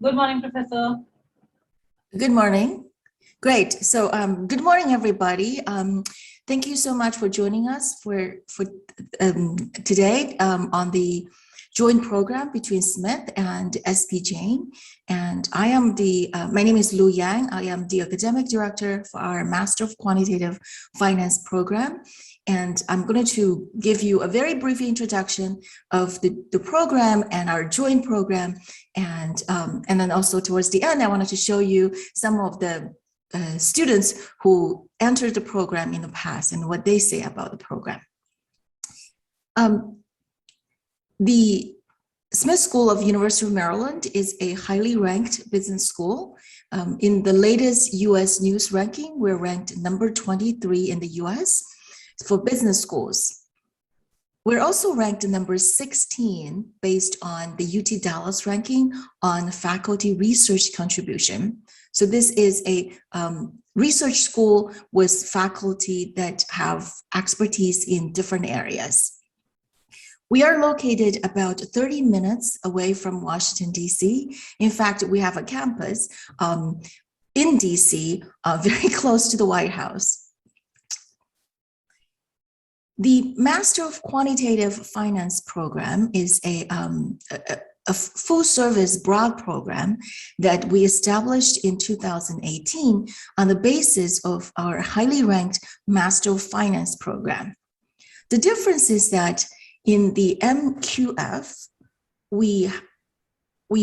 Good morning, Professor. Good morning. Great. So good morning, everybody. Thank you so much for joining us for today on the joint program between Smith and SP Jain. And I am my name is Lu Yang. I am the academic director for our Master of Quantitative Finance program. And I'm going to give you a very brief introduction of the program and our joint program. And then also towards the end, I wanted to show you some of the students who entered the program in the past and what they say about the program. The Smith School of University of Maryland is a highly ranked business school. In the latest US News ranking, we're ranked number 23 in the US for business schools. We're also ranked number 16 based on the UT Dallas ranking on faculty research contribution. So this is a research school with faculty that have expertise in different areas. We are located about 30 minutes away from Washington, D.C. In fact, we have a campus in D.C. Very close to the White House. The Master of Quantitative Finance program is a full-service broad program that we established in 2018 on the basis of our highly ranked Master of Finance program. The difference is that in the MQF, we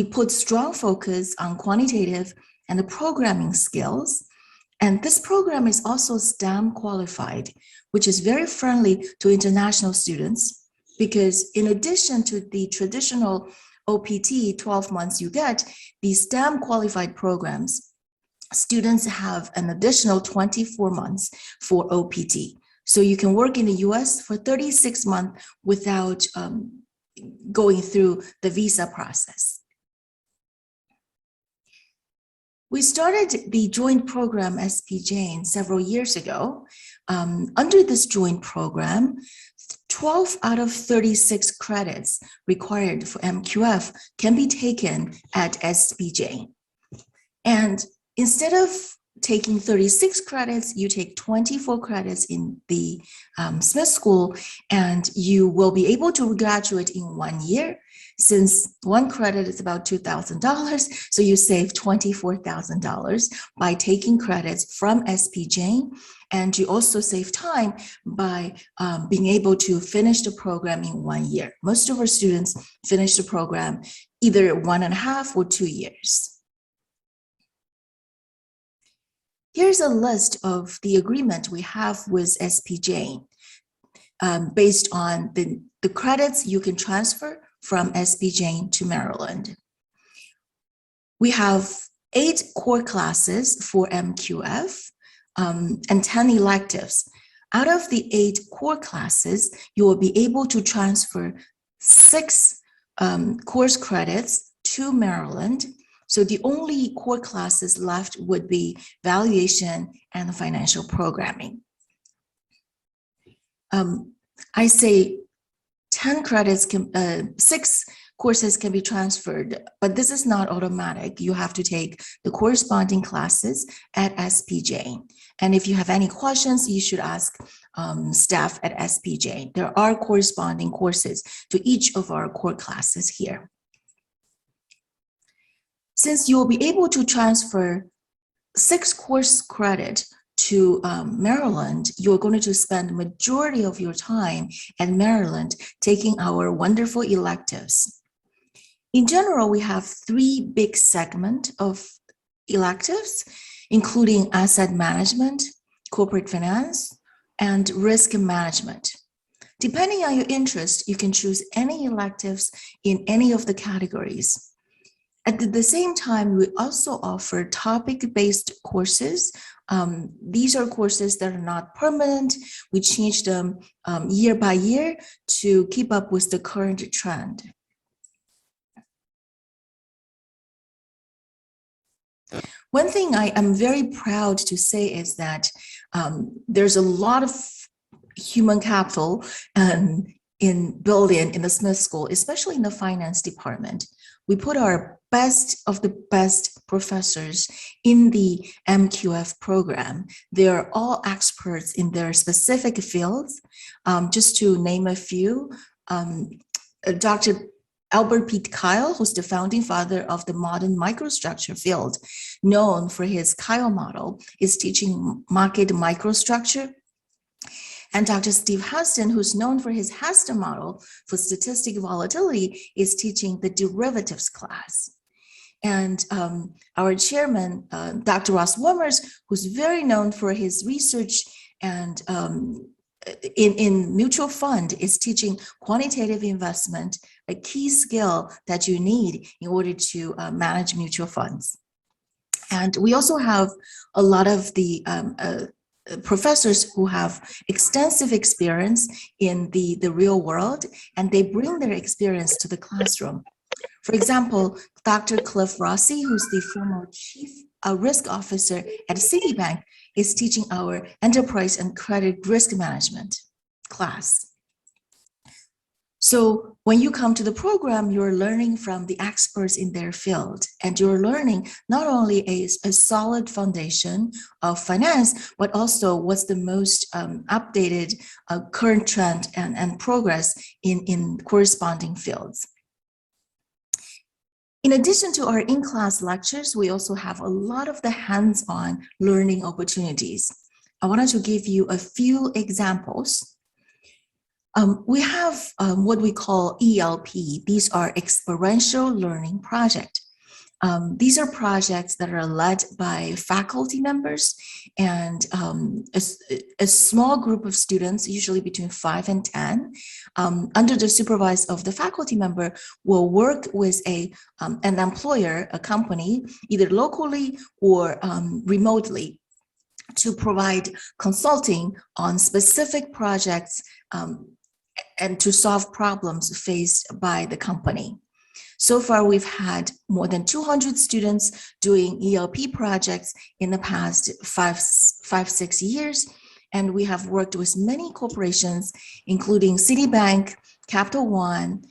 put strong focus on quantitative and the programming skills. And this program is also STEM qualified, which is very friendly to international students, because in addition to the traditional OPT 12 months you get, the STEM qualified programs, students have an additional 24 months for OPT. So you can work in the US for 36 months without going through the visa process. We started the joint program SP Jain several years ago. Under this joint program, 12 out of 36 credits required for MQF can be taken at SP Jain. And instead of taking 36 credits, you take 24 credits in the Smith School, and you will be able to graduate in 1 year. Since one credit is about $2,000, so you save $24,000 by taking credits from SP Jain, and you also save time by being able to finish the program in 1 year. Most of our students finish the program either 1.5 or 2 years. Here's a list of the agreement we have with SP Jain based on the credits you can transfer from SP Jain to Maryland. We have 8 core classes for MQF and 10 electives. Out of the 8 core classes, you will be able to transfer 6 course credits to Maryland. So the only core classes left would be valuation and financial programming. I say 10 credits, 6 courses can be transferred, but this is not automatic. You have to take the corresponding classes at SP Jain. And if you have any questions, you should ask staff at SP Jain. There are corresponding courses to each of our core classes here. Since you will be able to transfer 6 course credit to Maryland, you're going to spend the majority of your time at Maryland taking our wonderful electives. In general, we have 3 big segments of electives, including asset management, corporate finance, and risk management. Depending on your interest, you can choose any electives in any of the categories. At the same time, we also offer topic-based courses. These are courses that are not permanent. We change them year by year to keep up with the current trend. One thing I am very proud to say is that there's a lot of human capital in building in the Smith School, especially in the finance department. We put our best of the best professors in the MQF program. They are all experts in their specific fields. Just to name a few, Dr. Albert P. Kyle, who's the founding father of the modern microstructure field, known for his Kyle model, is teaching market microstructure. And Dr. Steve Huston, who's known for his Huston model for statistic volatility, is teaching the derivatives class. And our chairman, Dr. Ross Wormers, who's very known for his research and in mutual fund, is teaching quantitative investment, a key skill that you need in order to manage mutual funds. And we also have a lot of the professors who have extensive experience in the real world, and they bring their experience to the classroom. For example, Dr. Cliff Rossi, who's the former chief risk officer at Citibank, is teaching our enterprise and credit risk management class. So when you come to the program, you're learning from the experts in their field, and you're learning not only a solid foundation of finance, but also what's the most updated current trend and progress in corresponding fields. In addition to our in-class lectures, we also have a lot of the hands-on learning opportunities. I wanted to give you a few examples. We have what we call ELP. These are experiential learning projects. These are projects that are led by faculty members and a small group of students, usually between 5 and 10, under the supervision of the faculty member, will work with an employer, a company, either locally or remotely, to provide consulting on specific projects and to solve problems faced by the company. So far, we've had more than 200 students doing ELP projects in the past 5-6 years, and we have worked with many corporations, including Citibank, Capital One,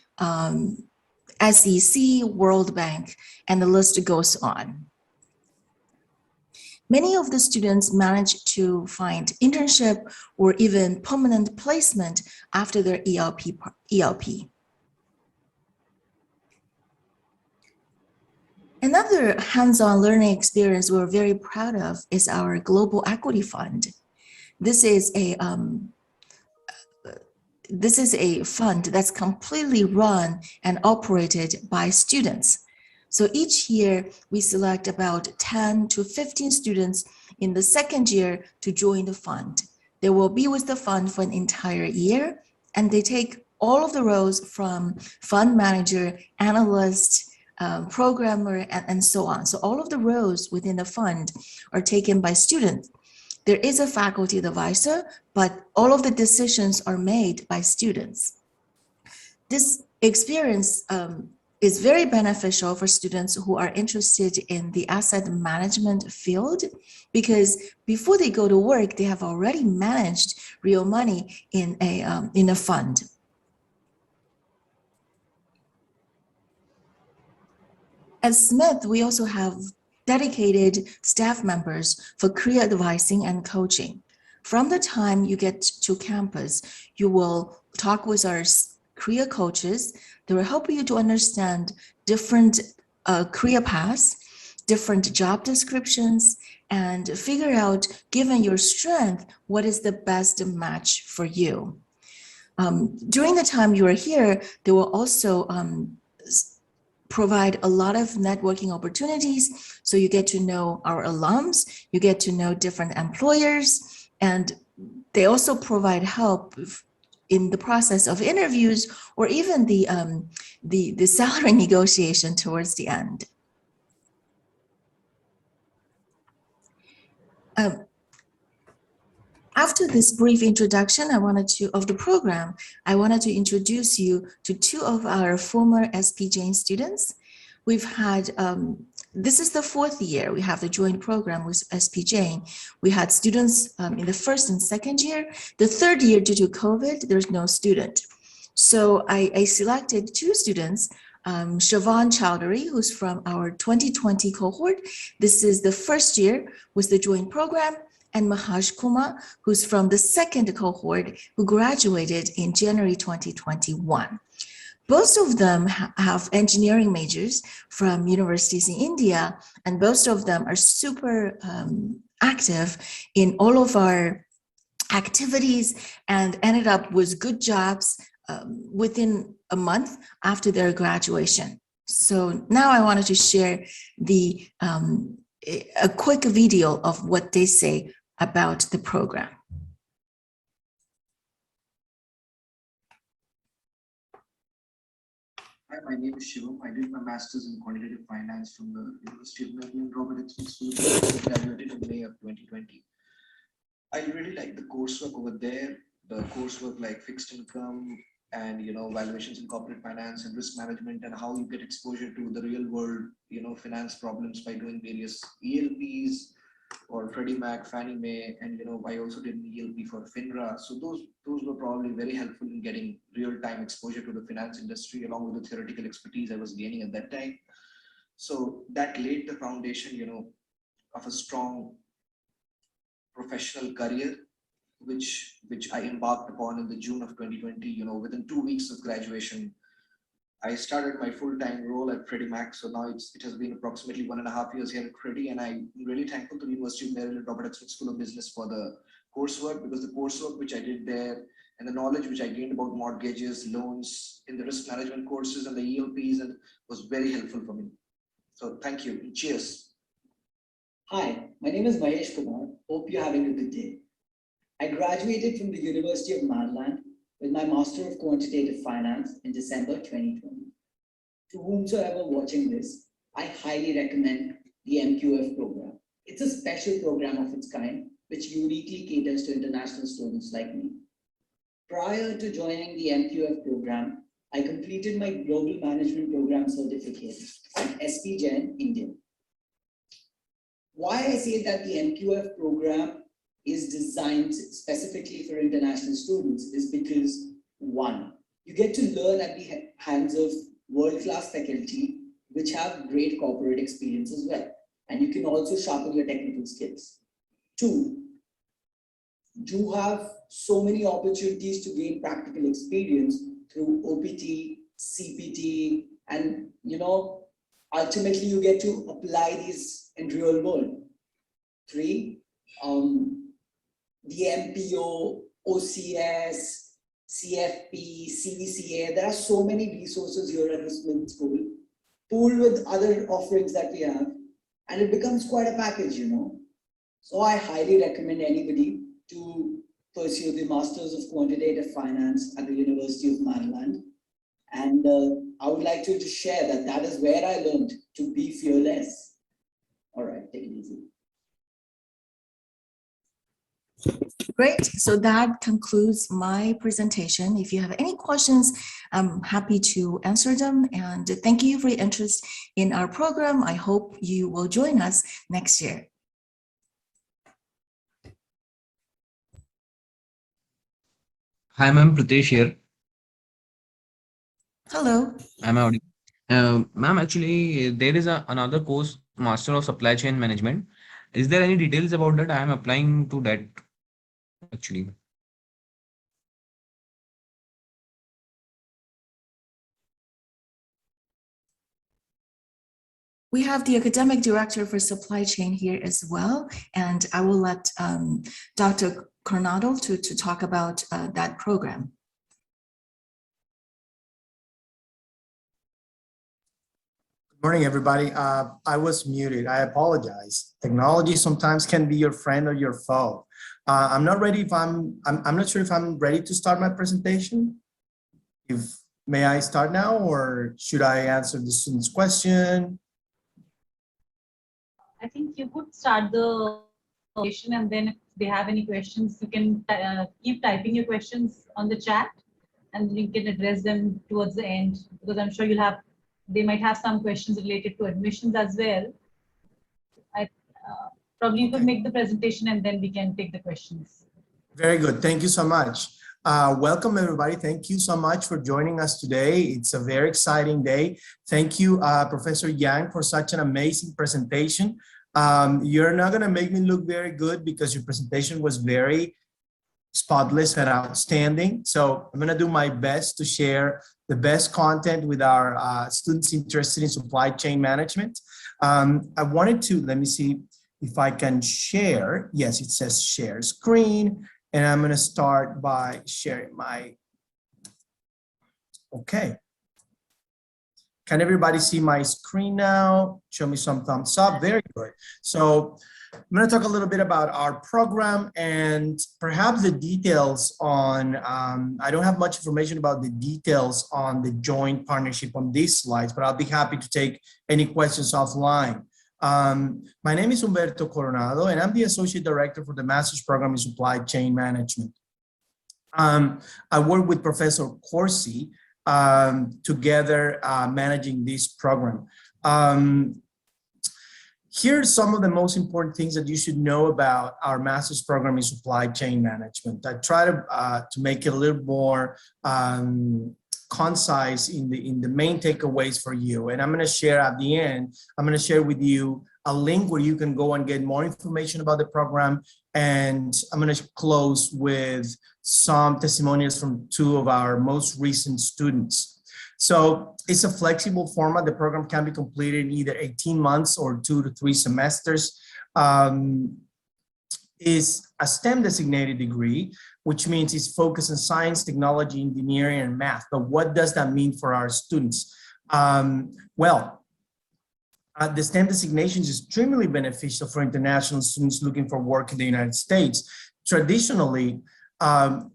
SEC, World Bank, and the list goes on. Many of the students manage to find internship or even permanent placement after their ELP. Another hands-on learning experience we're very proud of is our Global Equity Fund. This is a fund that's completely run and operated by students. So each year we select about 10 to 15 students in the second year to join the fund. They will be with the fund for an entire year, and they take all of the roles from fund manager, analyst, programmer, and so on. So all of the roles within the fund are taken by students. There is a faculty advisor, but all of the decisions are made by students. This experience is very beneficial for students who are interested in the asset management field, because before they go to work, they have already managed real money in a fund. At Smith, we also have dedicated staff members for career advising and coaching. From the time you get to campus, you will talk with our career coaches. They will help you to understand different career paths, different job descriptions, and figure out, given your strength, what is the best match for you. During the time you are here, they will also provide a lot of networking opportunities. So you get to know our alums, you get to know different employers, and they also provide help in the process of interviews or even the salary negotiation towards the end. After this brief introduction of the program, I wanted to introduce you to two of our former SP Jane students. We've had, this is the 4th year we have the joint program with SP Jane. We had students in the 1st and 2nd year. The 3rd year, due to COVID, there's no student. So I selected 2 students Siobhan Chowdhury, who's from our 2020 cohort. This is the first year with the joint program, and Mahaj Kumar, who's from the second cohort, who graduated in January 2021. Most of them have engineering majors from universities in India, and most of them are super active in all of our activities and ended up with good jobs within a month after their graduation. So now I wanted to share a quick video of what they say about the program. Hi, my name is Shivam. I did my master's in quantitative finance from the University of Melbourne Robotics School. I graduated in May of 2020. I really like the coursework over there. The coursework like fixed income and valuations in corporate finance and risk management, and how you get exposure to the real world finance problems by doing various ELPs or Freddie Mac, Fannie Mae, and I also did an ELP for FINRA. So those were probably very helpful in getting real-time exposure to the finance industry, along with the theoretical expertise I was gaining at that time. So that laid the foundation, of a strong professional career, which I embarked upon in the June of 2020. Within 2 weeks of graduation, I started my full-time role at Freddie Mac. So now it has been approximately 1.5 years here at Freddie, and I'm really thankful to the University of Maryland Robert Smith School of Business for the coursework, because the coursework which I did there and the knowledge which I gained about mortgages, loans, in the risk management courses and the ELPs, and was very helpful for me. So thank you. Cheers. Hi, my name is Mahesh Kumar. Hope you're having a good day. I graduated from the University of Maryland with my Master of Quantitative Finance in December 2020. To whomsoever watching this, I highly recommend the MQF program. It's a special program of its kind, which uniquely caters to international students like me. Prior to joining the MQF program, I completed my Global Management Program certificate at SP Jain, India. Why I say that the MQF program is designed specifically for international students is because, one, you get to learn at the hands of world-class faculty, which have great corporate experience as well. And you can also sharpen your technical skills. Two, you have so many opportunities to gain practical experience through OPT, CPT, and ultimately you get to apply these in real world. Three, the MPO, OCS, CFP, CVCA, there are so many resources here at the Smith School, pooled with other offerings that we have, and it becomes quite a package, So I highly recommend anybody to pursue the Masters of Quantitative Finance at the University of Maryland. And I would like to just share that is where I learned to be fearless. All right, take it easy. Great. So that concludes my presentation. If you have any questions, I'm happy to answer them. And thank you for your interest in our program. I hope you will join us next year. Hi, ma'am. Pritesh here. Hello. I'm audible. Ma'am, actually, there is another course, Master of Supply Chain Management. Is there any details about that? I am applying to that actually. We have the academic director for supply chain here as well, and I will let Dr. Coronado to talk about that program. Good morning, everybody. I was muted. I apologize. Technology sometimes can be your friend or your foe. I'm not ready if I'm not sure if I'm ready to start my presentation. May I start now, or should I answer the student's question? I think you could start the presentation, and then if they have any questions, you can keep typing your questions on the chat, and you can address them towards the end, because I'm sure they might have some questions related to admissions as well. Probably you could make the presentation and then we can take the questions. Very good. Thank you so much. Welcome, everybody. Thank you so much for joining us today. It's a very exciting day. Thank you, Professor Yang, for such an amazing presentation. You're not going to make me look very good because your presentation was very spotless and outstanding. So I'm going to do my best to share the best content with our students interested in supply chain management. I wanted to, let me see if I can share. Yes, it says share screen. And I'm going to start by sharing my, okay. Can everybody see my screen now? Show me some thumbs up. Very good. So I'm going to talk a little bit about our program and perhaps the details on, I don't have much information about the details on the joint partnership on these slides, but I'll be happy to take any questions offline. My name is Humberto Coronado, and I'm the Associate Director for the Master's Program in Supply Chain Management. I work with Professor Corsi together managing this program. Here are some of the most important things that you should know about our master's program in supply chain management. I try to make it a little more concise in the main takeaways for you. And I'm going to share at the end, I'm going to share with you a link where you can go and get more information about the program. And I'm going to close with some testimonials from two of our most recent students. So it's a flexible format. The program can be completed in either 18 months or 2 to 3 semesters. Is a STEM designated degree, which means it's focused on science, technology, engineering, and math. But what does that mean for our students? The STEM designation is extremely beneficial for international students looking for work in the United States. Traditionally,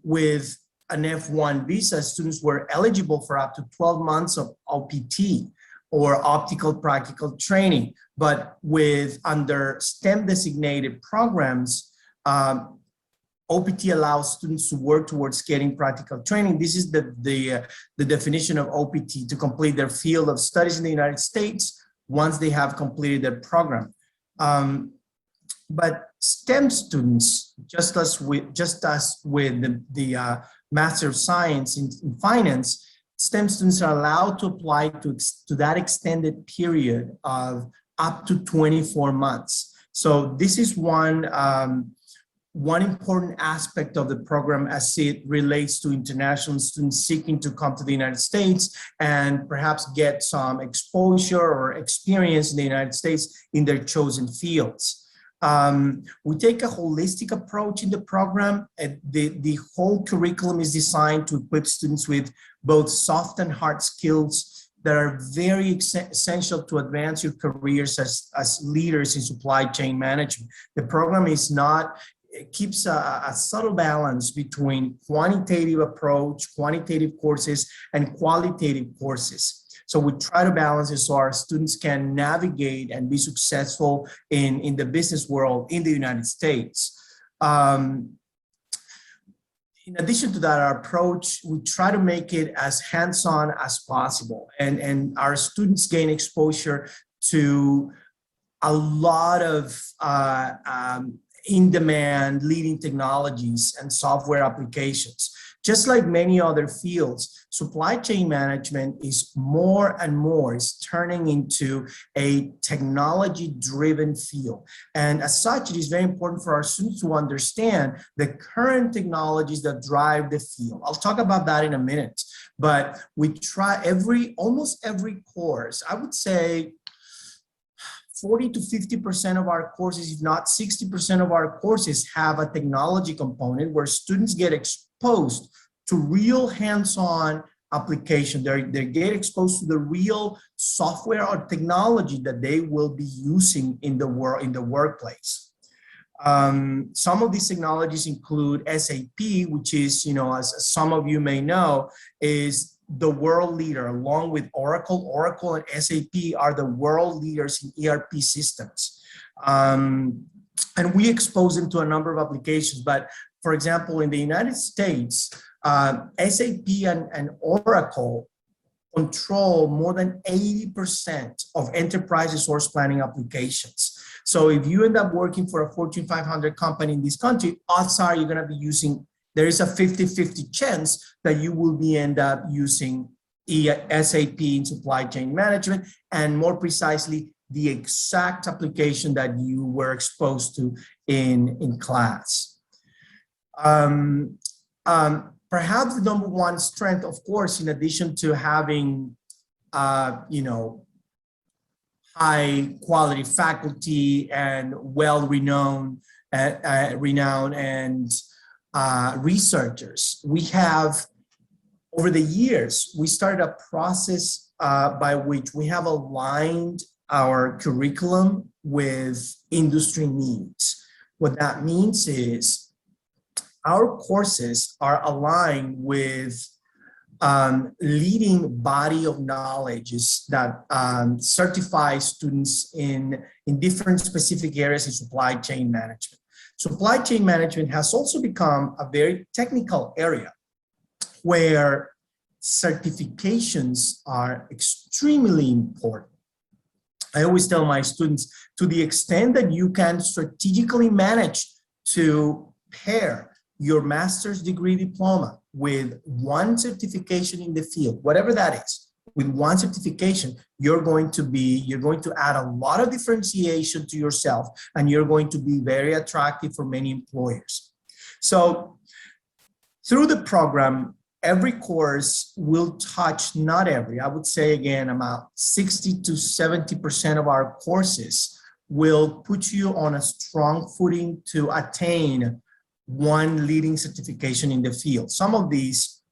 with an F1 visa, students were eligible for up to 12 months of OPT or optical practical training. But with under STEM designated programs, OPT allows students to work towards getting practical training. This is the definition of OPT, to complete their field of studies in the United States once they have completed their program. But STEM students, just as with the Master of Science in Finance, STEM students are allowed to apply to that extended period of up to 24 months. So this is one important aspect of the program as it relates to international students seeking to come to the United States and perhaps get some exposure or experience in the United States in their chosen fields. We take a holistic approach in the program. The whole curriculum is designed to equip students with both soft and hard skills that are very essential to advance your careers as leaders in supply chain management. The program is not, it keeps a subtle balance between quantitative approach, quantitative courses, and qualitative courses. So we try to balance it so our students can navigate and be successful in the business world in the United States. In addition to that, our approach, we try to make it as hands-on as possible. And our students gain exposure to a lot of in-demand leading technologies and software applications. Just like many other fields, supply chain management is more and more is turning into a technology-driven field. And as such, it is very important for our students to understand the current technologies that drive the field. I'll talk about that in a minute, but we try almost every course, I would say 40 to 50% of our courses, if not 60% of our courses, have a technology component where students get exposed to real hands-on application. They get exposed to the real software or technology that they will be using in the workplace. Some of these technologies include SAP, which is, as some of you may know, is the world leader, along with Oracle. Oracle and SAP are the world leaders in ERP systems. And we expose them to a number of applications. But for example, in the United States, SAP and Oracle control more than 80% of enterprise resource planning applications. So if you end up working for a Fortune 500 company in this country, odds are you're going to be using there is a 50-50 chance that you will be end up using SAP in supply chain management, and more precisely, the exact application that you were exposed to in class. Perhaps the number one strength, of course, in addition to having, you know, high quality faculty and well-renowned researchers, we have, over the years, we started a process by which we have aligned our curriculum with industry needs. What that means is our courses are aligned with leading body of knowledge that certify students in different specific areas in supply chain management. Supply chain management has also become a very technical area where certifications are extremely important. I always tell my students, to the extent that you can strategically manage to pair your master's degree diploma with one certification in the field, whatever that is, with one certification, you're going to add a lot of differentiation to yourself, and you're going to be very attractive for many employers. So through the program, every course will touch, not every, I would say again, about 60 to 70% of our courses will put you on a strong footing to attain one leading certification in the field. Some of these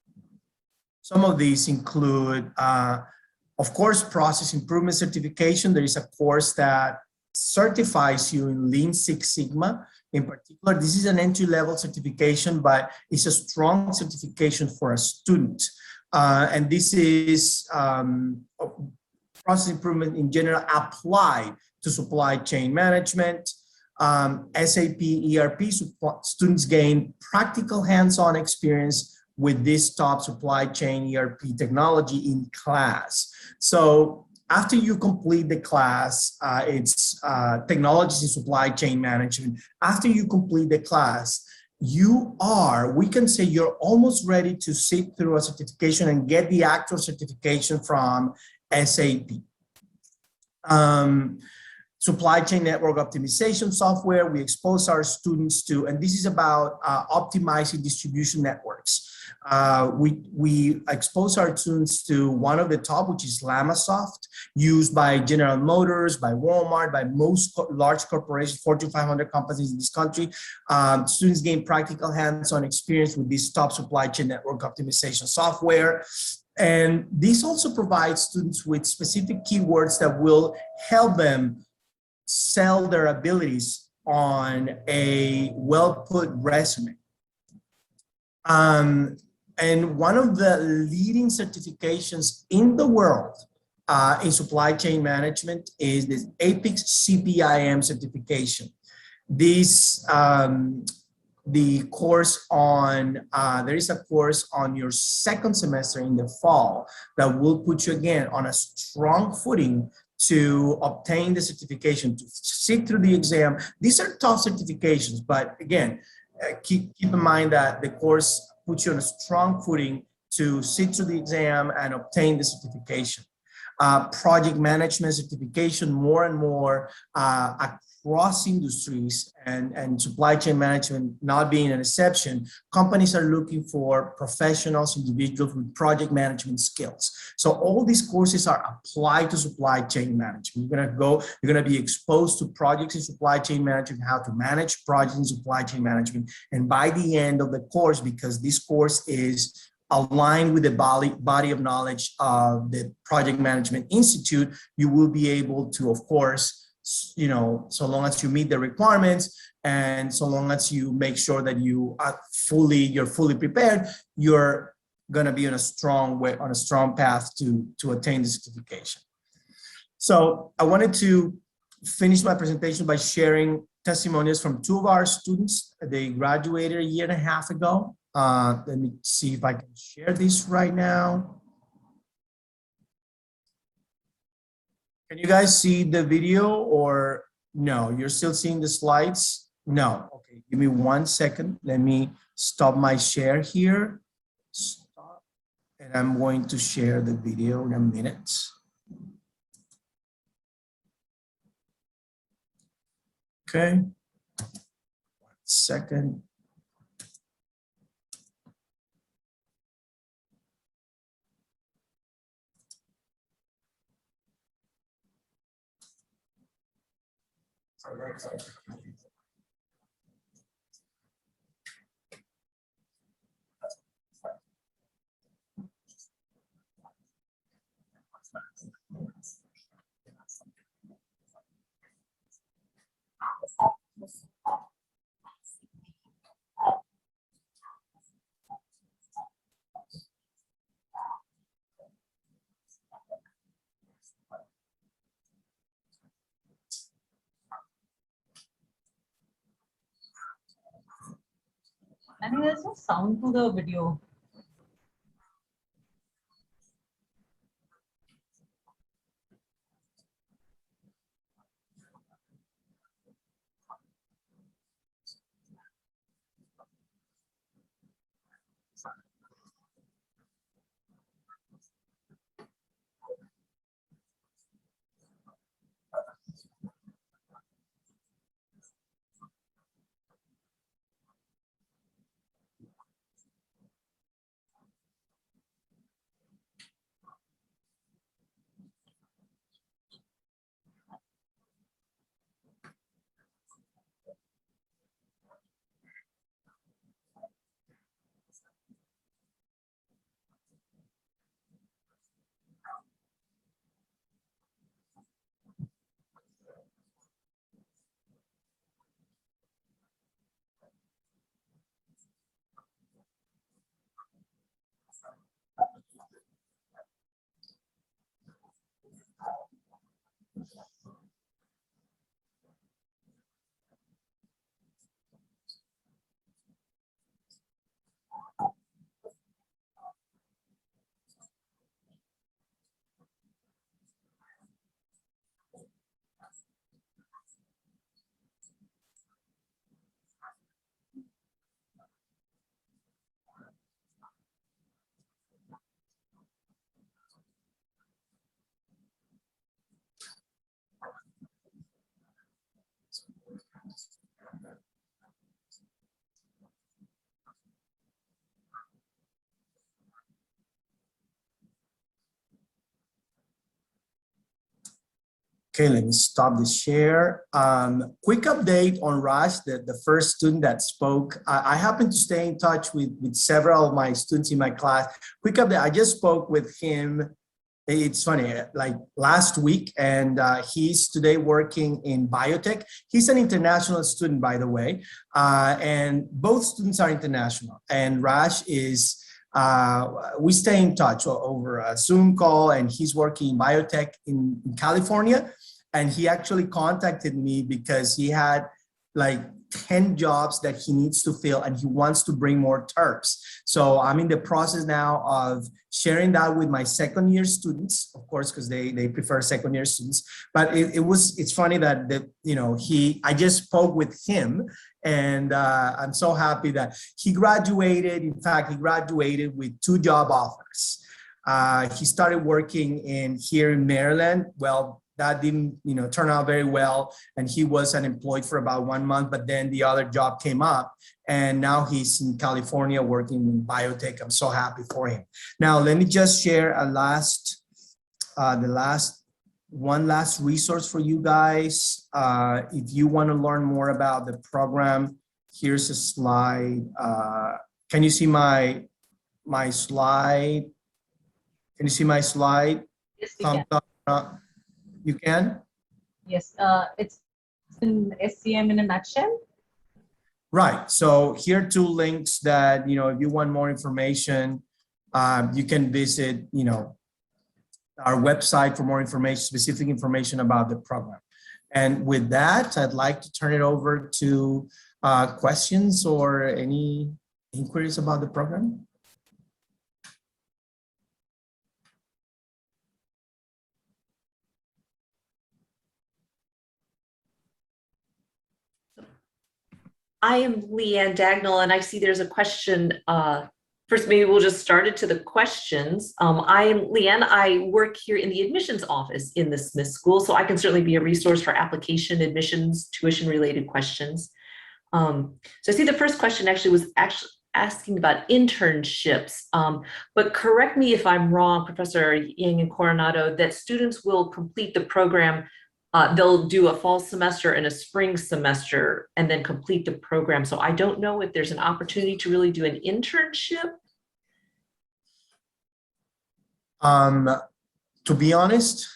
include, of course, process improvement certification. There is a course that certifies you in Lean Six Sigma. In particular, this is an entry-level certification, but it's a strong certification for a student. And this is process improvement in general applied to supply chain management. SAP ERP students gain practical hands-on experience with this top supply chain ERP technology in class. So after you complete the class, it's technologies in supply chain management. After you complete the class, we can say you're almost ready to sit through a certification and get the actual certification from SAP. Supply chain network optimization software, we expose our students to, and this is about optimizing distribution networks. We expose our students to one of the top, which is LlamaSoft, used by General Motors, by Walmart, by most large corporations, Fortune 500 companies in this country. Students gain practical hands-on experience with this top supply chain network optimization software. And this also provides students with specific keywords that will help them sell their abilities on a well-put resume. And one of the leading certifications in the world in supply chain management is this APIX CPIM certification. This, the course on, there is a course on your second semester in the fall that will put you again on a strong footing to obtain the certification, to sit through the exam. These are tough certifications, but again, keep in mind that the course puts you on a strong footing to sit through the exam and obtain the certification. Project management certification, more and more across industries, and supply chain management not being an exception, companies are looking for professionals, individuals with project management skills. So all these courses are applied to supply chain management. You're gonna be exposed to projects in supply chain management, how to manage projects in supply chain management. And by the end of the course, because this course is aligned with the body of knowledge of the Project Management Institute, you will be able to, of course, you know, so long as you meet the requirements and so long as you make sure that you're fully prepared, you're going to be on a strong way, on a strong path to attain the certification. So I wanted to finish my presentation by sharing testimonials from two of our students. They graduated a year and a half ago. Let me see if I can share this right now. Can you guys see the video or no? You're still seeing the slides? No. Okay, give me 1 second. Let me stop my share here. Stop. And I'm going to share the video in a minute. Okay. 1 second. I think there's no sound to the video. Okay, let me stop the share. Quick update on Raj, the first student that spoke. I happen to stay in touch with several of my students in my class. Quick update, I just spoke with him. It's funny, like last week, and he's today working in biotech. He's an international student, by the way, and both students are international. And Raj is, we stay in touch over a Zoom call, and he's working in biotech in California. And he actually contacted me because he had like 10 jobs that he needs to fill, and he wants to bring more Terps. So I'm in the process now of sharing that with my second year students, of course, because they prefer second year students. But it's funny that I just spoke with him, and I'm so happy that he graduated. In fact, he graduated with 2 job offers. He started working here in Maryland. Well, that didn't turn out very well, and he was unemployed for about 1 month, but then the other job came up, and now he's in California working in biotech. I'm so happy for him. Now let me just share one last resource for you guys. If you want to learn more about the program, here's a slide. Can you see my slide? Can you see my slide? Yes, we can. You can? Yes, it's in SCM in a nutshell. Right. So here are 2 links that, if you want more information, you can visit, our website for more information, specific information about the program. And with that, I'd like to turn it over to questions or any inquiries about the program. I am Leanne Dagnall, and I see there's a question. First, maybe we'll just start it to the questions. I am Leanne. I work here in the admissions office in the Smith School, so I can certainly be a resource for application, admissions, tuition-related questions. So I see the first question actually was asking about internships, but correct me if I'm wrong, Professor Yang and Coronado, that students will complete the program. They'll do a fall semester and a spring semester and then complete the program. So I don't know if there's an opportunity to really do an internship. To be honest,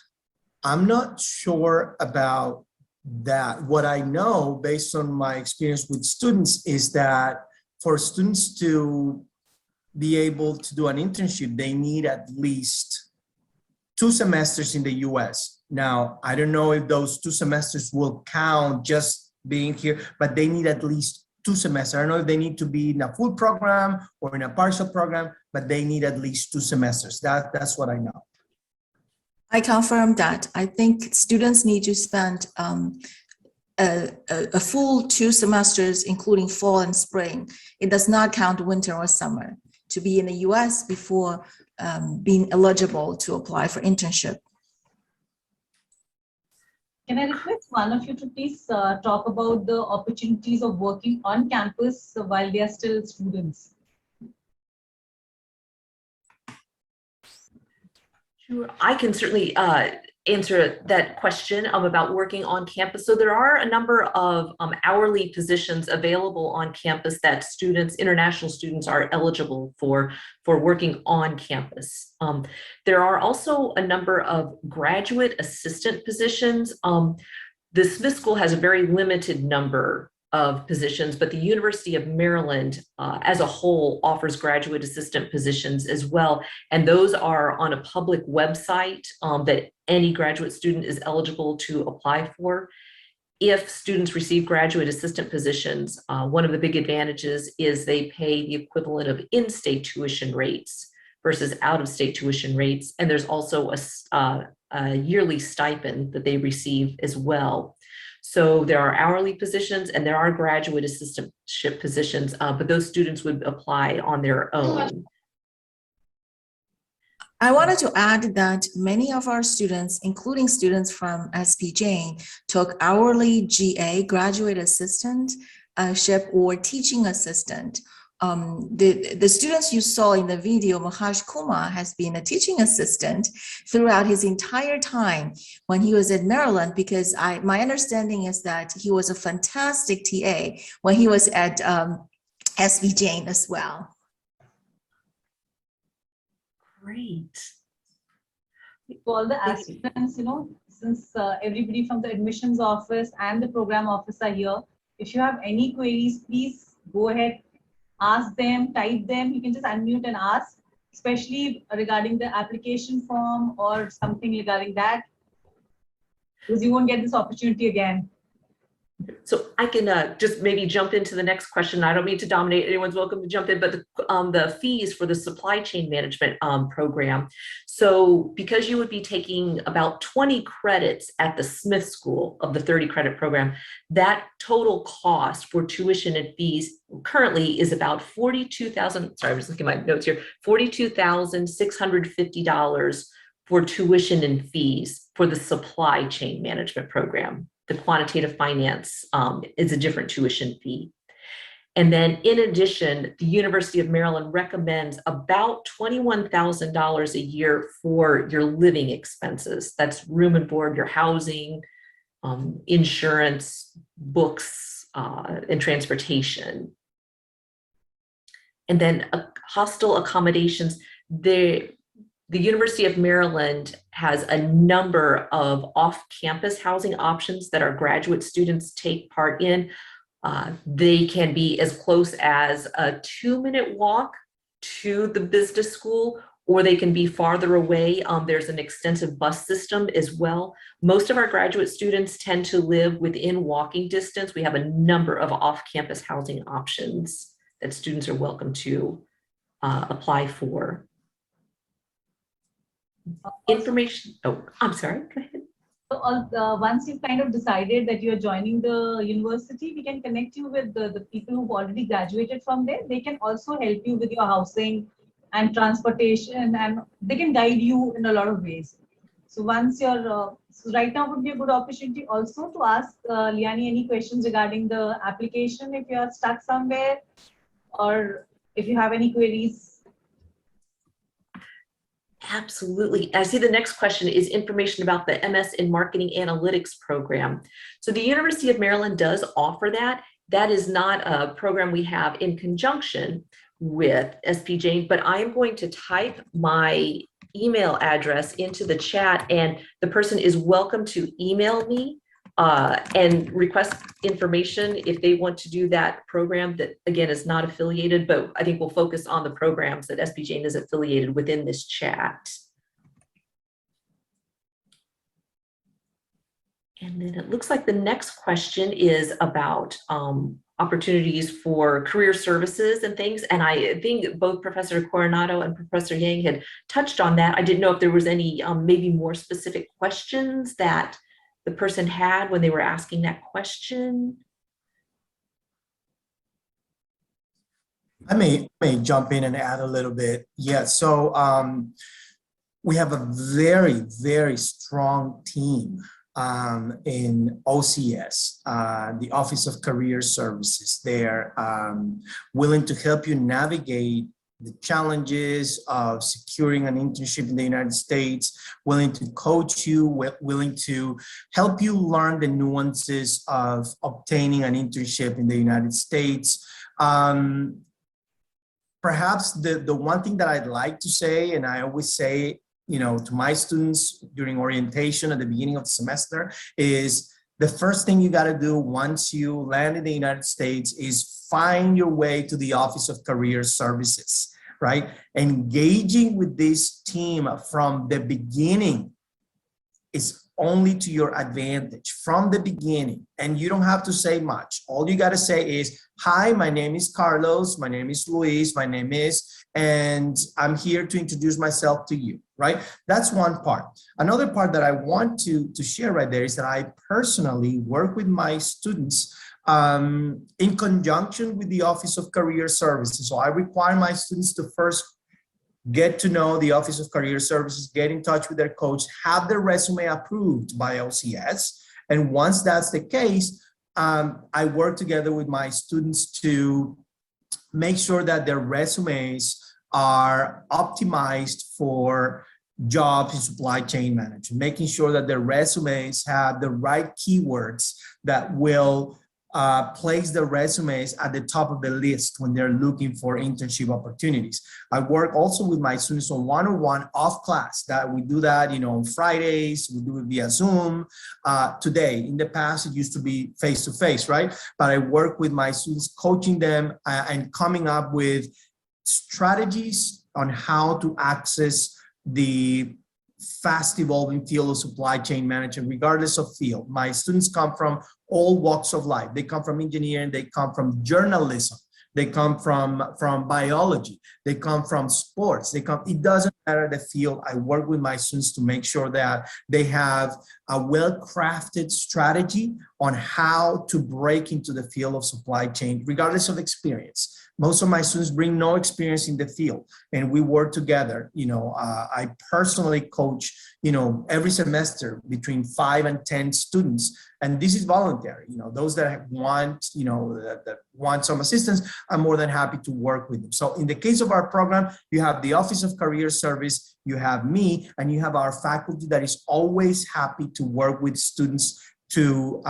I'm not sure about that. What I know based on my experience with students is that for students to be able to do an internship, they need at least 2 semesters in the US. Now, I don't know if those 2 semesters will count just being here, but they need at least 2 semesters. I don't know if they need to be in a full program or in a partial program, but they need at least 2 semesters. That's what I know. I confirm that. I think students need to spend a full 2 semesters, including fall and spring. It does not count winter or summer to be in the US before being eligible to apply for internship. Can I request one of you to please talk about the opportunities of working on campus while they are still students? Sure, I can certainly answer that question about working on campus. So there are a number of hourly positions available on campus that students, international students, are eligible for working on campus. There are also a number of graduate assistant positions. The Smith School has a very limited number of positions, but the University of Maryland as a whole offers graduate assistant positions as well. And those are on a public website that any graduate student is eligible to apply for. If students receive graduate assistant positions, one of the big advantages is they pay the equivalent of in-state tuition rates versus out-of-state tuition rates. And there's also a yearly stipend that they receive as well. So there are hourly positions and there are graduate assistantship positions, but those students would apply on their own. I wanted to add that many of our students, including students from SP Jain, took hourly GA, graduate assistantship, or teaching assistant. The students you saw in the video, Mahaj Kumar has been a teaching assistant throughout his entire time when he was at Maryland, because my understanding is that he was a fantastic TA when he was at SP Jain as well. Great. To all the aspirants, since everybody from the admissions office and the program office are here, if you have any queries, please go ahead, ask them, type them. You can just unmute and ask, especially regarding the application form or something regarding that, because you won't get this opportunity again. So I can just maybe jump into the next question. I don't mean to dominate. Anyone's welcome to jump in, but the fees for the supply chain management program. So because you would be taking about 20 credits at the Smith School of the 30 credit program, that total cost for tuition and fees currently is about $42,000. Sorry, I was looking at my notes here. $42,650 for tuition and fees for the supply chain management program. The quantitative finance is a different tuition fee. And then in addition, the University of Maryland recommends about $21,000 a year for your living expenses. That's room and board, your housing, insurance, books, and transportation. And then hostel accommodations, the University of Maryland has a number of off-campus housing options that our graduate students take part in. They can be as close as a 2-minute walk to the business school, or they can be farther away. There's an extensive bus system as well. Most of our graduate students tend to live within walking distance. We have a number of off-campus housing options that students are welcome to apply for. Information. Oh, I'm sorry. Go ahead. So once you've kind of decided that you're joining the university, we can connect you with the people who've already graduated from there. They can also help you with your housing and transportation, and they can guide you in a lot of ways. So once you're, so right now would be a good opportunity also to ask Liani any questions regarding the application if you're stuck somewhere, or if you have any queries. Absolutely. I see the next question is information about the MS in Marketing Analytics program. So the University of Maryland does offer that. That is not a program we have in conjunction with SPJ, but I am going to type my email address into the chat, and the person is welcome to email me and request information if they want to do that program that, again, is not affiliated, but I think we'll focus on the programs that SPJ is affiliated within this chat. And then it looks like the next question is about opportunities for career services and things. And I think both Professor Coronado and Professor Yang had touched on that. I didn't know if there was any maybe more specific questions that the person had when they were asking that question. I may jump in and add a little bit. Yeah, so we have a very, very strong team in OCS, the Office of Career Services. They're willing to help you navigate the challenges of securing an internship in the United States, willing to coach you, willing to help you learn the nuances of obtaining an internship in the United States. Perhaps the one thing that I'd like to say, and I always say, to my students during orientation at the beginning of the semester, is the first thing you got to do once you land in the United States is find your way to the Office of Career Services, right? Engaging with this team from the beginning is only to your advantage from the beginning. And you don't have to say much. All you got to say is, hi, my name is Carlos, my name is Luis, my name is, and I'm here to introduce myself to you, right? That's one part. Another part that I want to share right there is that I personally work with my students in conjunction with the Office of Career Services. So I require my students to first get to know the Office of Career Services, get in touch with their coach, have their resume approved by OCS. And once that's the case, I work together with my students to make sure that their resumes are optimized for jobs in supply chain management, making sure that their resumes have the right keywords that will place the resumes at the top of the list when they're looking for internship opportunities. I work also with my students on one-on-one off class that we do that, on Fridays, we do it via Zoom. Today, in the past, it used to be face-to-face, right? But I work with my students, coaching them and coming up with strategies on how to access the fast evolving field of supply chain management, regardless of field. My students come from all walks of life. They come from engineering, they come from journalism, they come from biology, they come from sports, it doesn't matter the field. I work with my students to make sure that they have a well-crafted strategy on how to break into the field of supply chain, regardless of experience. Most of my students bring no experience in the field, and we work together. I personally coach, every semester between 5 and 10 students, and this is voluntary. Those that want, that want some assistance, I'm more than happy to work with them. So in the case of our program, you have the Office of Career Service, you have me, and you have our faculty that is always happy to work with students to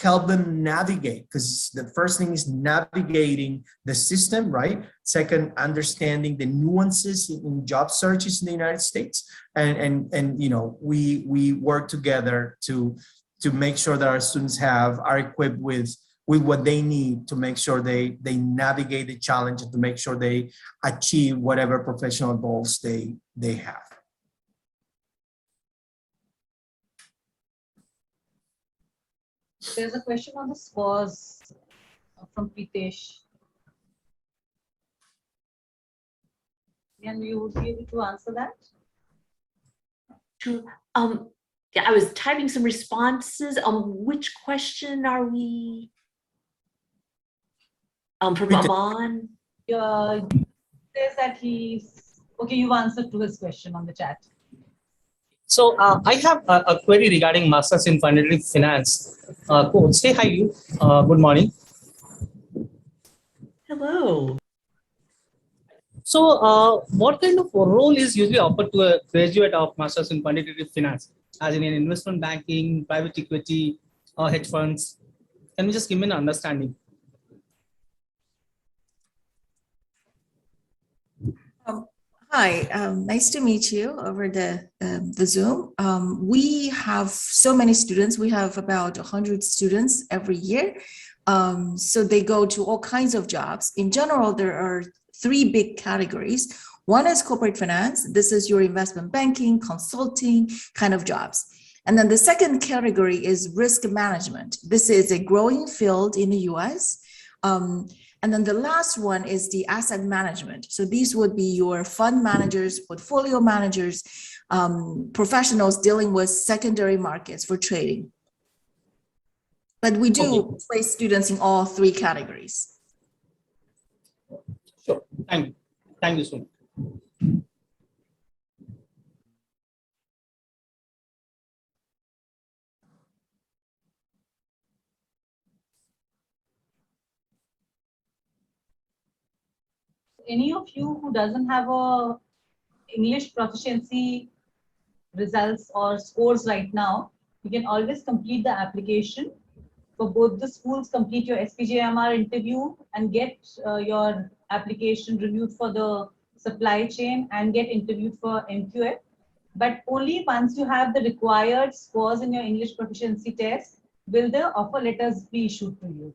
help them navigate, because the first thing is navigating the system, right? Second, understanding the nuances in job searches in the United States. And we work together to make sure that our students are equipped with what they need to make sure they navigate the challenge and to make sure they achieve whatever professional goals they have. There's a question on the scores from Pritesh. And you would be able to answer that? Sure. Yeah, I was typing some responses. Which question are we? From We did. Aman. Says that he's, okay, you've answered to his question on the chat. So I have a query regarding Masters in Quantitative Finance. Coach, say hi, you. Good morning. Hello. So what kind of role is usually offered to a graduate of Masters in Quantitative Finance, as in investment banking, private equity, or hedge funds? Can you just give me an understanding? Hi, nice to meet you over the Zoom. We have so many students. We have about 100 students every year. So they go to all kinds of jobs. In general, there are three big categories. One is corporate finance. This is your investment banking, consulting kind of jobs. And then the second category is risk management. This is a growing field in the US. And then the last one is the asset management. So these would be your fund managers, portfolio managers, professionals dealing with secondary markets for trading. But we do place students in all three categories. Sure. Thank you. Thank you so much. Any of you who doesn't have a English proficiency results or scores right now, you can always complete the application for both the schools. Complete your SPJMR interview and get your application reviewed for the supply chain and get interviewed for MQF. But only once you have the required scores in your English proficiency test will the offer letters be issued to you.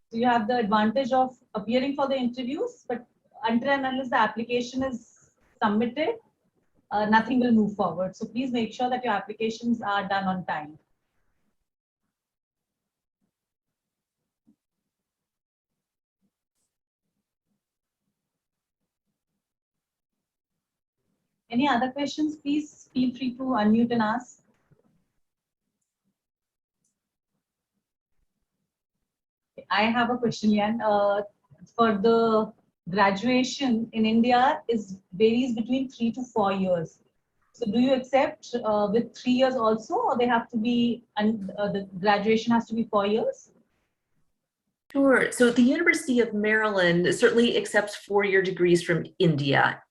So you have the advantage of appearing for the interviews, but until and unless the application is submitted, nothing will move forward. So please make sure that your applications are done on time. Any other questions? Please feel free to unmute and ask. I have a question, Yan. For the graduation in India varies between 3 to 4 years. So do you accept with 3 years also, or they have to be, and the graduation has to be 4 years? Sure. So the University of Maryland certainly accepts 4-year degrees from India.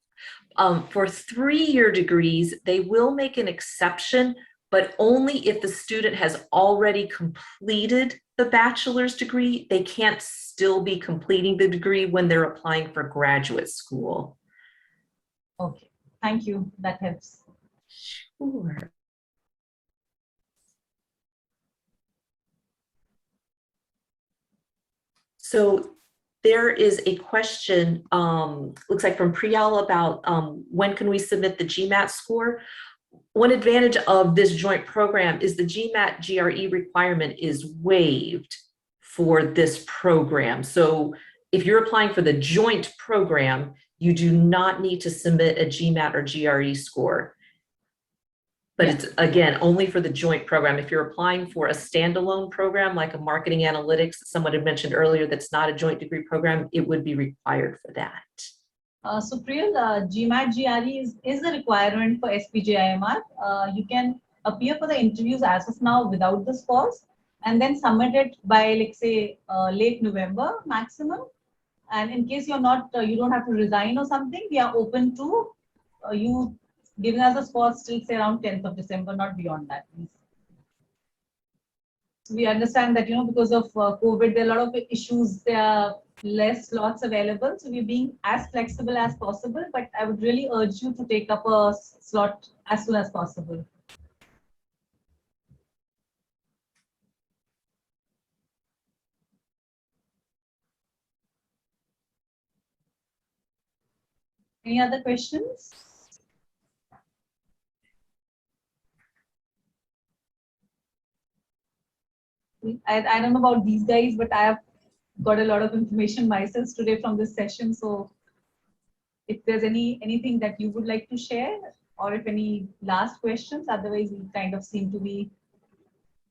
For 3-year degrees, they will make an exception, but only if the student has already completed the bachelor's degree. They can't still be completing the degree when they're applying for graduate school. Okay, thank you. That helps. Sure. So there is a question, looks like from Priyal, about when can we submit the GMAT score? One advantage of this joint program is the GMAT GRE requirement is waived for this program. So if you're applying for the joint program, you do not need to submit a GMAT or GRE score. But it's, again, only for the joint program. If you're applying for a standalone program, like a marketing analytics, someone had mentioned earlier, that's not a joint degree program, it would be required for that. So Priyal, GMAT GRE is a requirement for SPJIMR. You can appear for the interviews as of now without the scores and then submit it by, like, say, late November maximum. And in case you're not, you don't have to resign or something, we are open to you giving us a scores till, say, around 10th of December, not beyond that, please. We understand that, because of COVID, there are a lot of issues. There are less slots available. So we're being as flexible as possible, but I would really urge you to take up a slot as soon as possible. Any other questions? I don't know about these guys, but I have got a lot of information myself today from this session. So if there's anything that you would like to share. or if any last questions, otherwise we kind of seem to be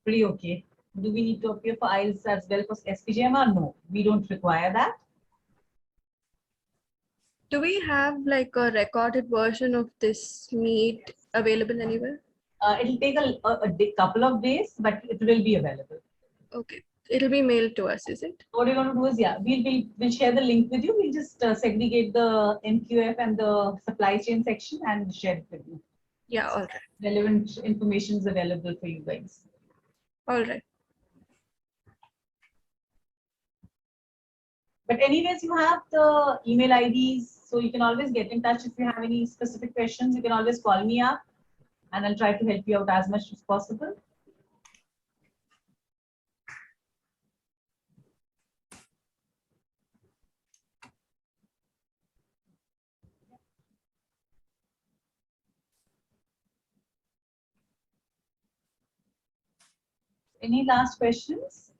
pretty okay. Do we need to appear for IELTS as well for SPGM or no? We don't require that. Do we have like a recorded version of this meet available anywhere? It'll take a couple of days, but it will be available. Okay, it'll be mailed to us, is it? What we're going to do is, yeah, we'll share the link with you. We'll just segregate the MQF and the supply chain section and share it with you. Yeah, all right. Relevant information is available for you guys. All right. But anyways, you have the email IDs, so you can always get in touch if you have any specific questions. You can always call me up and I'll try to help you out as much as possible. Any last questions?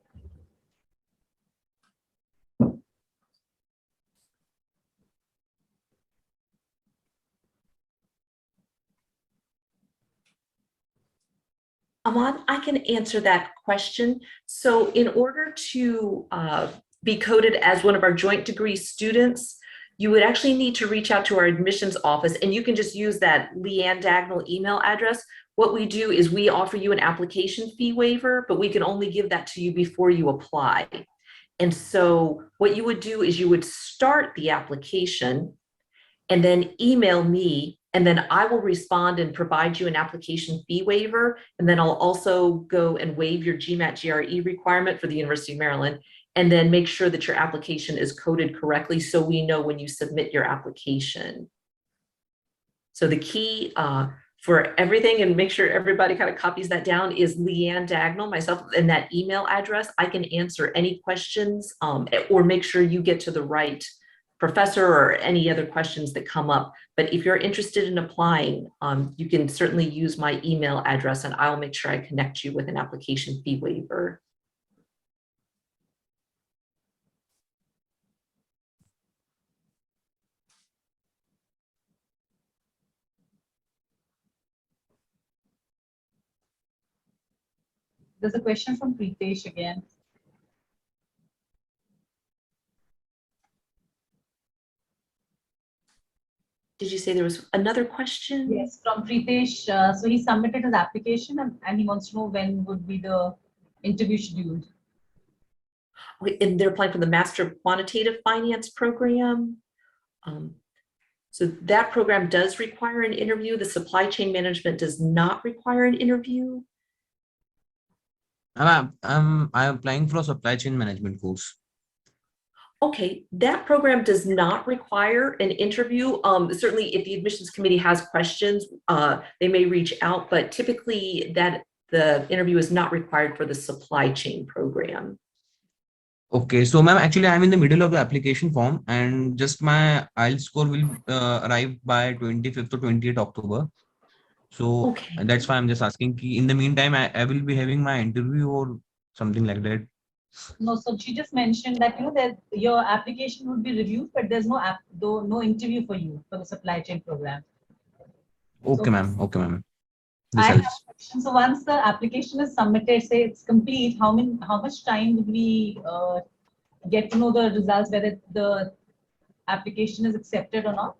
Aman, I can answer that question. So in order to be coded as one of our joint degree students, you would actually need to reach out to our admissions office, and you can just use that Leanne Dagnall email address. What we do is we offer you an application fee waiver, but we can only give that to you before you apply. And so what you would do is you would start the application and then email me, and then I will respond and provide you an application fee waiver. And then I'll also go and waive your GMAT GRE requirement for the University of Maryland, and then make sure that your application is coded correctly so we know when you submit your application. So the key for everything, and make sure everybody kind of copies that down, is Leanne Dagnall, myself, and that email address. I can answer any questions or make sure you get to the right professor or any other questions that come up. But if you're interested in applying, you can certainly use my email address and I'll make sure I connect you with an application fee waiver. There's a question from Pritesh again. Did you say there was another question? Yes, from Pritesh. So he submitted his application and he wants to know when would be the interview scheduled. Okay, and they're applying for the Master of Quantitative Finance program. So that program does require an interview. The supply chain management does not require an interview. I'm applying for a supply chain management course. Okay, that program does not require an interview. Certainly if the admissions committee has questions, they may reach out, but typically the interview is not required for the supply chain program. Okay, so ma'am, actually I'm in the middle of the application form and just my IELTS score will arrive by 25th or 28th October. So Okay. that's why I'm just asking, in the meantime, I will be having my interview or something like that. No, so she just mentioned that, you know, that your application would be reviewed, but there's no interview for you for the supply chain program. Okay, ma'am. Okay, ma'am. This I have helps. a question. So once the application is submitted, say it's complete, how much time would we get to know the results, whether the application is accepted or not?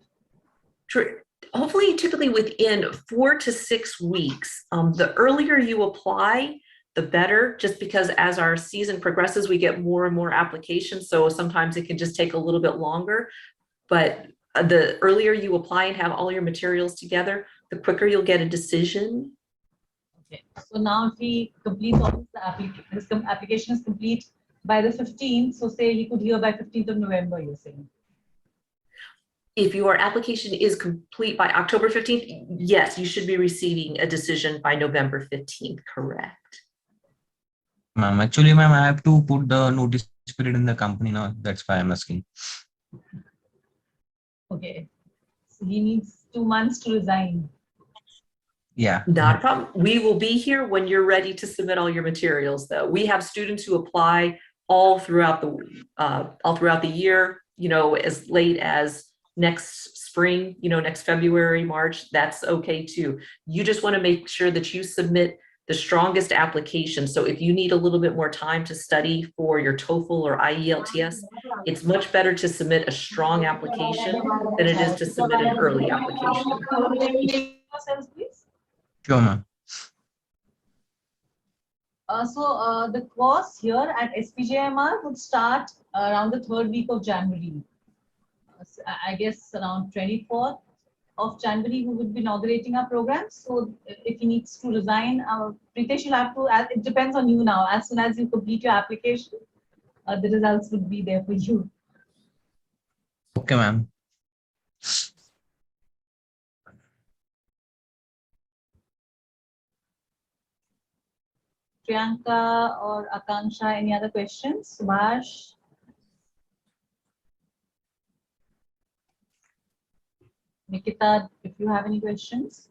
Sure. Hopefully, typically within 4 to 6 weeks. The earlier you apply, the better, just because as our season progresses, we get more and more applications. So sometimes it can just take a little bit longer. But the earlier you apply and have all your materials together, the quicker you'll get a decision. Okay. So now if he completes all the application is complete by the 15th, so say he could hear by 15th of November, you're saying? If your application is complete by October 15th, yes, you should be receiving a decision by November 15th, correct? Ma'am, actually, ma'am, I have to put the notice period in the company now. That's why I'm asking. Okay. So he needs 2 months to resign. Yeah. Not a problem. We will be here when you're ready to submit all your materials, though. We have students who apply all throughout the year, you know, as late as next spring, next February, March, that's okay too. You just want to make sure that you submit the strongest application. So if you need a little bit more time to study for your TOEFL or IELTS, it's much better to submit a strong application than it is to submit an early application. Yourselves, please. Sure, ma'am. The course here at SPJMR would start around the third week of January. I guess around 24th of January, we would be inaugurating our program. So if he needs to resign, Pritesh, you'll have to, it depends on you now. As soon as you complete your application, the results would be there for you. Okay, ma'am. Priyanka or Akanksha, any other questions? Subhash? Nikita, if you have any questions?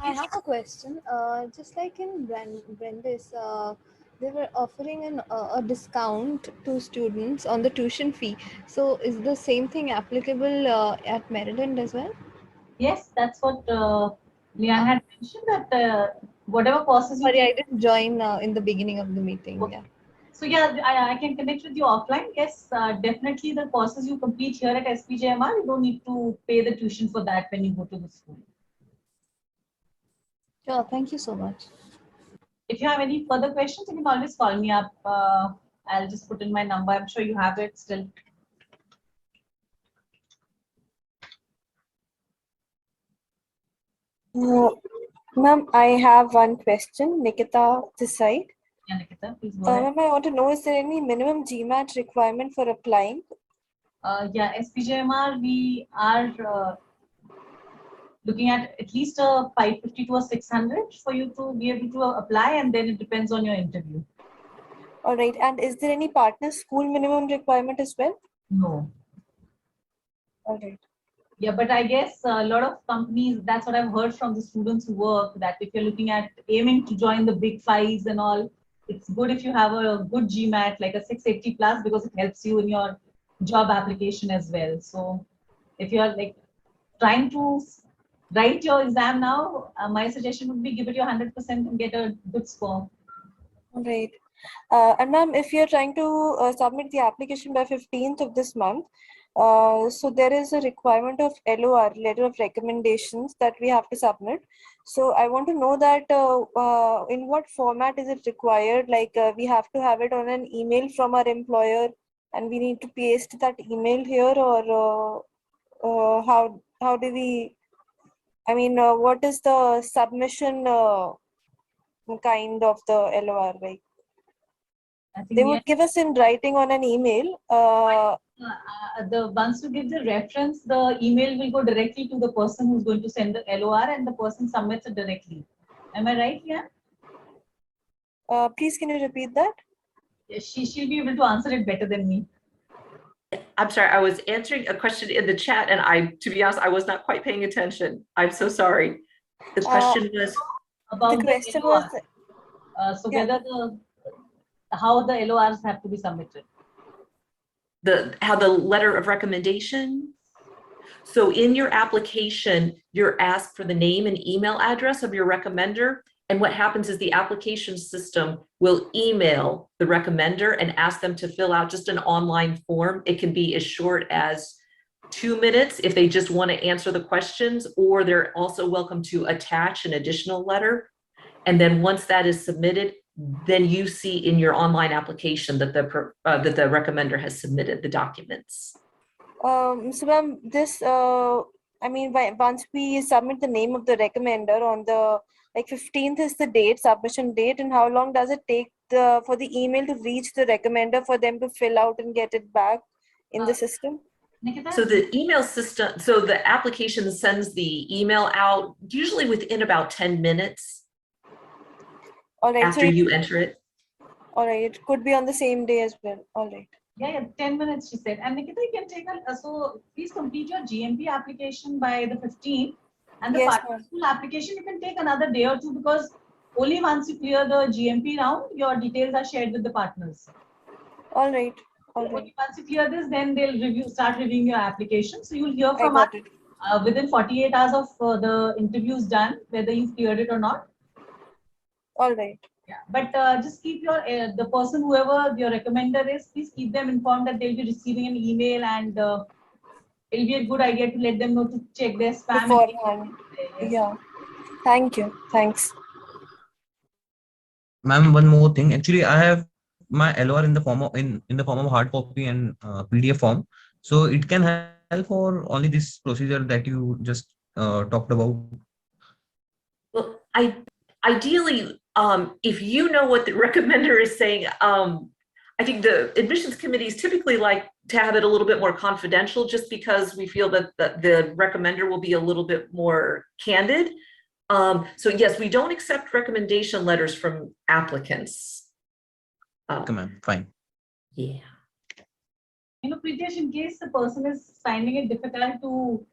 I have a question. Just like in Brandis, they were offering a discount to students on the tuition fee. So is the same thing applicable at Maryland as well? Yes, that's what Leanne had mentioned, that whatever courses you Sorry, I take. didn't join in the beginning of the meeting. Okay. Yeah. So yeah, I can connect with you offline. Yes, definitely the courses you complete here at SPJMR, you don't need to pay the tuition for that when you go to the school. Sure. Thank you so much. If you have any further questions, you can always call me up. I'll just put in my number. I'm sure you have it still. Ma'am, I have one question. Nikita this side. Yeah, Nikita, please go ahead. Ma'am, I want to know, is there any minimum GMAT requirement for applying? Yeah, SPJMR, we are looking at least a 550 to a 600 for you to be able to apply, and then it depends on your interview. All right. And is there any partner school minimum requirement as well? No. All right. Yeah, but I guess a lot of companies, that's what I've heard from the students who work, that if you're looking at aiming to join the big fives and all, it's good if you have a good GMAT, like a 680 plus, because it helps you in your job application as well. So if you're like trying to write your exam now, my suggestion would be give it your 100% and get a good score. All right. And ma'am, if you're trying to submit the application by 15th of this month, so there is a requirement of LOR, letter of recommendations, that we have to submit. So I want to know that in what format is it required? Like we have to have it on an email from our employer, and we need to paste that email here, or how do we? I mean, what is the submission kind of the LOR like? I think They would give us in writing on an email. once you give the reference, the email will go directly to the person who's going to send the LOR, and the person submits it directly. Am I right? Yeah. Please, can you repeat that? Yes, she'll be able to answer it better than me. I'm sorry, I was answering a question in the chat and to be honest, I was not quite paying attention. I'm so sorry. The question was about the question LOR. was So yeah. whether how the LORs have to be submitted. how the letter of recommendation. So in your application, you're asked for the name and email address of your recommender. And what happens is the application system will email the recommender and ask them to fill out just an online form. It can be as short as 2 minutes if they just want to answer the questions, or they're also welcome to attach an additional letter. And then once that is submitted, then you see in your online application that the recommender has submitted the documents. So ma'am, this I mean, once we submit the name of the recommender on the 15th is the date, submission date, and how long does it take for the email to reach the recommender for them to fill out and get it back in the system? Nikita? So the email system, so the application sends the email out usually within about 10 minutes All right, after you enter it. All right, it could be on the same day as well. All right. Yeah, 10 minutes, she said. And Nikita, you can take so please complete your GMP application by the 15th. And the Yes, partner school application, you can take another day or two, because only once you clear the GMP round, your details are shared with the partners. All right. All right. Only once you clear this, then they'll start reviewing your application. So you'll hear I from us got it. within 48 hours of the interviews done, whether you've cleared it or not. All right. Yeah, but just keep your the person, whoever your recommender is, please keep them informed that they'll be receiving an email, and it'll be a good idea to let them know to check their spam. Beforehand. Yes. Yeah. Thank you. Thanks. Ma'am, one more thing. Actually, I have my LOR in the form of in the form of hard copy and PDF form. So it can help for only this procedure that you just talked about. Well, ideally, if you know what the recommender is saying, I think the admissions committees typically like to have it a little bit more confidential, just because we feel that the recommender will be a little bit more candid. So yes, we don't accept recommendation letters from applicants. Come on, fine. Yeah. You know, Pritesh, in case the person is finding it difficult to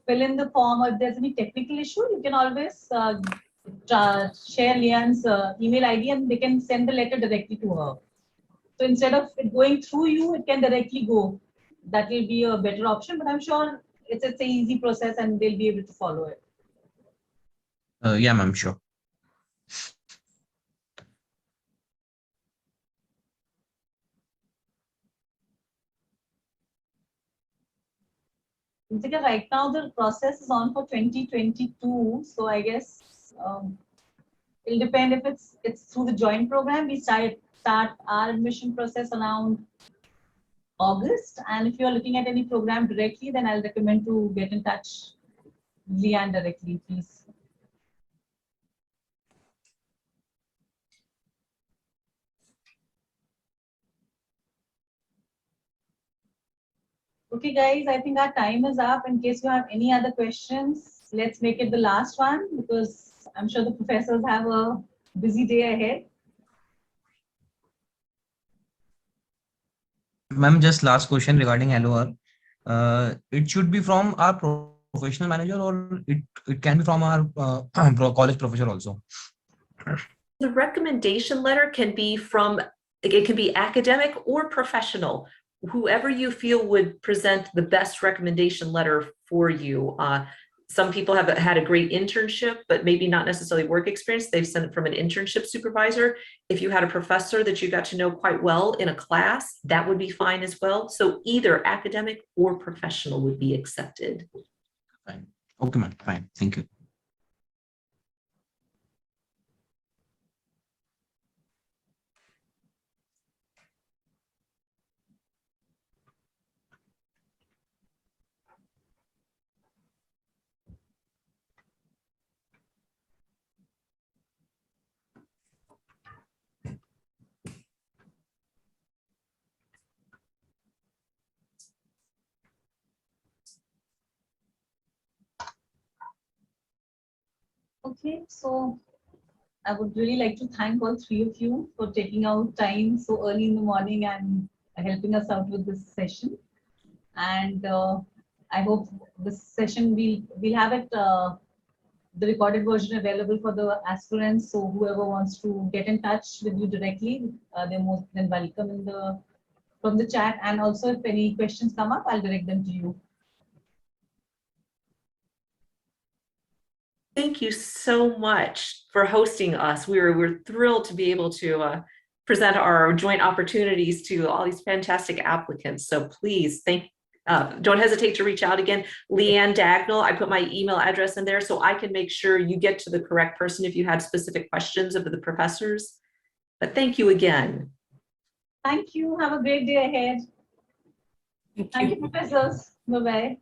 fill in the form, or if there's any technical issue, you can always share Leanne's email ID and they can send the letter directly to her. So instead of it going through you, it can directly go. That will be a better option, but I'm sure it's an easy process and they'll be able to follow it. Yeah, ma'am, sure. Because right now the process is on for 2022, so I guess it'll depend if it's through the joint program. We start our admission process around August, and if you're looking at any program directly, then I'll recommend to get in touch with Leanne directly, please. Okay, guys, I think our time is up. In case you have any other questions, let's make it the last one, because I'm sure the professors have a busy day ahead. Ma'am, just last question regarding LOR. It should be from our professional manager, or it can be from our college professor also. The recommendation letter can be from, it can be academic or professional, whoever you feel would present the best recommendation letter for you. Some people have had a great internship, but maybe not necessarily work experience. They've sent it from an internship supervisor. If you had a professor that you got to know quite well in a class, that would be fine as well. So either academic or professional would be accepted. Fine. Okay, ma'am. Fine. Thank you. Okay, so I would really like to thank all three of you for taking out time so early in the morning and helping us out with this session. And I hope this session we'll have it the recorded version available for the aspirants. So whoever wants to get in touch with you directly, they're most than welcome from the chat. And also, if any questions come up, I'll direct them to you. Thank you so much for hosting us. We're thrilled to be able to present our joint opportunities to all these fantastic applicants. So please don't hesitate to reach out again. Leanne Dagnall, I put my email address in there so I can make sure you get to the correct person if you had specific questions of the professors. But thank you again. Thank you. Have a great day ahead. Thank you, professors. Bye-bye.